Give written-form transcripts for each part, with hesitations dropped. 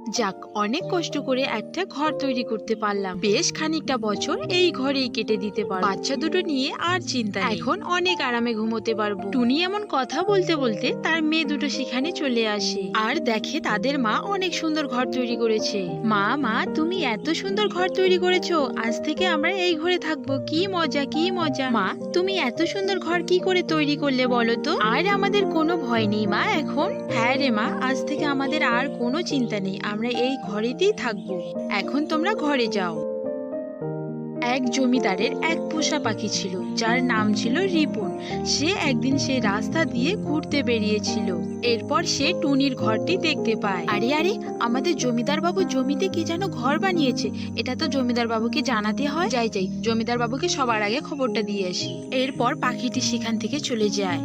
যাক, অনেক কষ্ট করে একটা ঘর তৈরি করতে পারলাম। বেশ খানিকটা বছর এই ঘরেই কেটে দিতে পারবো। বাচ্চা দুটো নিয়ে আর চিন্তা নেই। এখন অনেক আরামে ঘুমোতে পারবো। টুনি এমন কথা বলতে বলতে তার মেয়ে দুটো সেখানে চলে আসে আর দেখে তাদের মা অনেক সুন্দর ঘর তৈরি করেছে। মা, তুমি এত সুন্দর ঘর তৈরি করেছো, আজ থেকে আমরা এই ঘরে থাকবো। কি মজা, কি মজা। মা, তুমি এত সুন্দর ঘর কি করে তৈরি করলে বলো তো? আর আমাদের কোনো ভয় নেই মা এখন। হ্যাঁ রে মা, আজ থেকে আমাদের আর কোনো চিন্তা নেই, আমরা এই ঘরেতেই থাকবো। এখন তোমরা ঘরে যাও। এক জমিদারের এক পোষা পাখি ছিল, যার নাম ছিল রিপন। সে একদিন সেই রাস্তা দিয়ে ঘুরতে বেরিয়েছিল। এরপর সে টুনির ঘরটি দেখতে পায়। আরে আরে, আমাদের জমিদার বাবু জমিতে কি যেন ঘর বানিয়েছে। এটা তো জমিদার বাবুকে জানাতে হয়। যাই জমিদার বাবুকে সবার আগে খবরটা দিয়ে আসি। এরপর পাখিটি সেখান থেকে চলে যায়।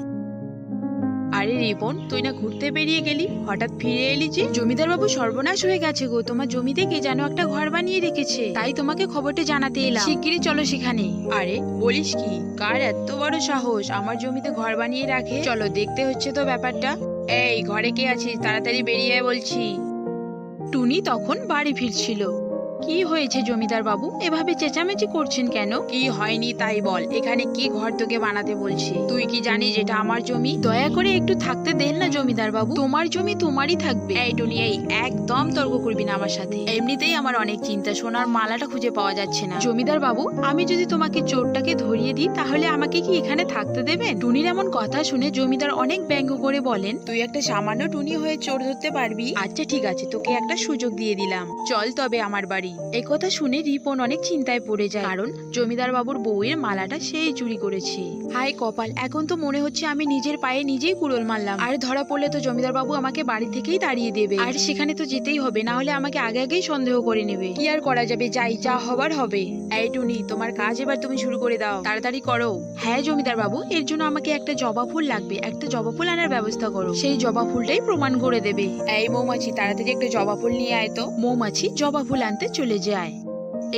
আরে রিপন, তুই না ঘুরতে বেরিয়ে গেলি, হঠাৎ ফিরে এলি যে? জমিদার বাবু সর্বনাশ হয়ে গেছে গো, তোমার জমিতে কে যেন একটা ঘর বানিয়ে রেখেছে, তাই তোমাকে খবরটা জানাতে এলাম। শিগগিরই চলো সেখানে। আরে বলিস কি, কার এত বড় সাহস আমার জমিতে ঘর বানিয়ে রাখে? চলো দেখতে হচ্ছে তো ব্যাপারটা। এই ঘরে কে আছিস, তাড়াতাড়ি বেরিয়ে আয় বলছি। টুনি তখন বাড়ি ফিরছিল। কি হয়েছে জমিদার বাবু, এভাবে চেঁচামেচি করছেন কেন? কি হয়নি তাই বল, এখানে কি ঘর তোকে বানাতে বলছে? তুই কি জানিস এটা আমার জমি? দয়া করে একটু থাকতে দেন না জমিদার বাবু, তোমার জমি তোমারই থাকবে। এই টুনি, এই একদম তর্ক করবি না আমার সাথে। এমনিতেই আমার অনেক চিন্তা, সোনার মালাটা খুঁজে পাওয়া যাচ্ছে না। জমিদার বাবু, আমি যদি তোমাকে চোরটাকে ধরিয়ে দিই তাহলে আমাকে কি এখানে থাকতে দেবেন? টুনির এমন কথা শুনে জমিদার অনেক ব্যঙ্গ করে বলেন, তুই একটা সামান্য টুনি হয়ে চোর ধরতে পারবি? আচ্ছা ঠিক আছে, তোকে একটা সুযোগ দিয়ে দিলাম, চল তবে আমার বাড়ি। এই কথা শুনে রিপন অনেক চিন্তায় পড়ে যায়, কারণ জমিদার বাবুর বউয়ের মালাটা সেই চুরি করেছে। হায় কপাল, এখন তো মনে হচ্ছে আমি নিজের পায়ে নিজেই কুড়োল মারলাম। আর ধরা পড়লে তো জমিদার বাবু আমাকে বাড়ি থেকেই তাড়িয়ে দেবে, আর সেখানে তো যেতেই হবে, না হলে আমাকে আগে আগেই সন্দেহ করে নেবে। কি আর করা যাবে, যাই, যা হবার হবে। এই টুনি, তোমার কাজ এবার তুমি শুরু করে দাও, তাড়াতাড়ি করো। হ্যাঁ জমিদার বাবু, এর জন্য আমাকে একটা জবা ফুল লাগবে, একটা জবা ফুল আনার ব্যবস্থা করো। সেই জবা ফুলটাই প্রমাণ করে দেবে। এই মৌমাছি, তাড়াতাড়ি একটা জবা ফুল নিয়ে আয় তো। মৌমাছি জবা ফুল আনতে চলে যায়।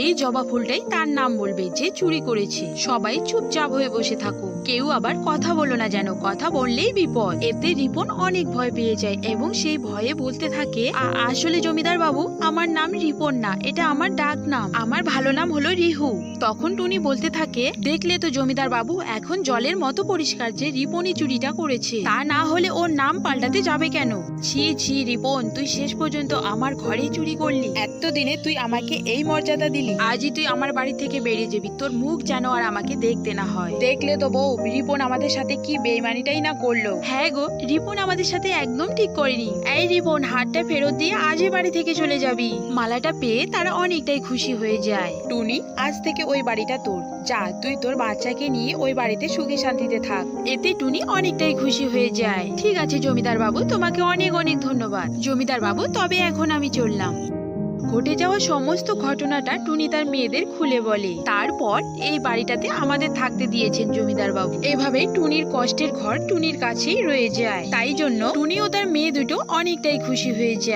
এই জবা ফুলটাই তার নাম বলবে যে চুরি করেছে। সবাই চুপচাপ হয়ে বসে থাকো, কেউ আবার কথা বলো না, যেন কথা বললেই বিপদ। এতে রিপন অনেক ভয় পেয়ে যায় এবং সেই ভয়ে বলতে থাকে, আসলে জমিদার বাবু, আমার নাম রিপন না, এটা আমার ডাক নাম, আমার ভালো নাম হলো রিহু। তখন টুনি বলতে থাকে, দেখলে তো জমিদার বাবু, এখন জলের মতো পরিষ্কার যে রিপনই চুরিটা করেছে, তা না হলে ওর নাম পাল্টাতে যাবে কেন? ছি ছি রিপন, তুই শেষ পর্যন্ত আমার ঘরেই চুরি করলি। এতদিনে তুই আমাকে এই মর্যাদা দিলি, আজই তুই আমার বাড়ি থেকে বেরিয়ে যাবি, তোর মুখ যেন আর আমাকে দেখতে না হয়। দেখলে তো বউ, রিপন আমাদের সাথে কি বেইমানিটাই না করলো। হ্যাঁ গো, রিপন আমাদের সাথে একদম ঠিক করেনি। এই রিপন, হাতটা ফেরত দিয়ে আজই বাড়ি থেকে চলে যাবি। মালাটা পেয়ে তারা অনেকটাই খুশি হয়ে যায়। টুনি, আজ থেকে ওই বাড়িটা তোর, যা তুই তোর বাচ্চাকে নিয়ে ওই বাড়িতে সুখে শান্তিতে থাক। এতে টুনি অনেকটাই খুশি হয়ে যায়। ঠিক আছে জমিদার বাবু, তোমাকে অনেক অনেক ধন্যবাদ। জমিদার বাবু, তবে এখন আমি চললাম। ঘটে যাওয়া সমস্ত ঘটনাটা টুনি তার মেয়েদের খুলে বলে। তারপর এই বাড়িটাতে আমাদের থাকতে দিয়েছেন জমিদার বাবু। এভাবেই টুনির কষ্টের ঘর টুনির কাছেই রয়ে যায়। তাই জন্য টুনি ও তার মেয়ে দুটো অনেকটাই খুশি হয়ে যায়।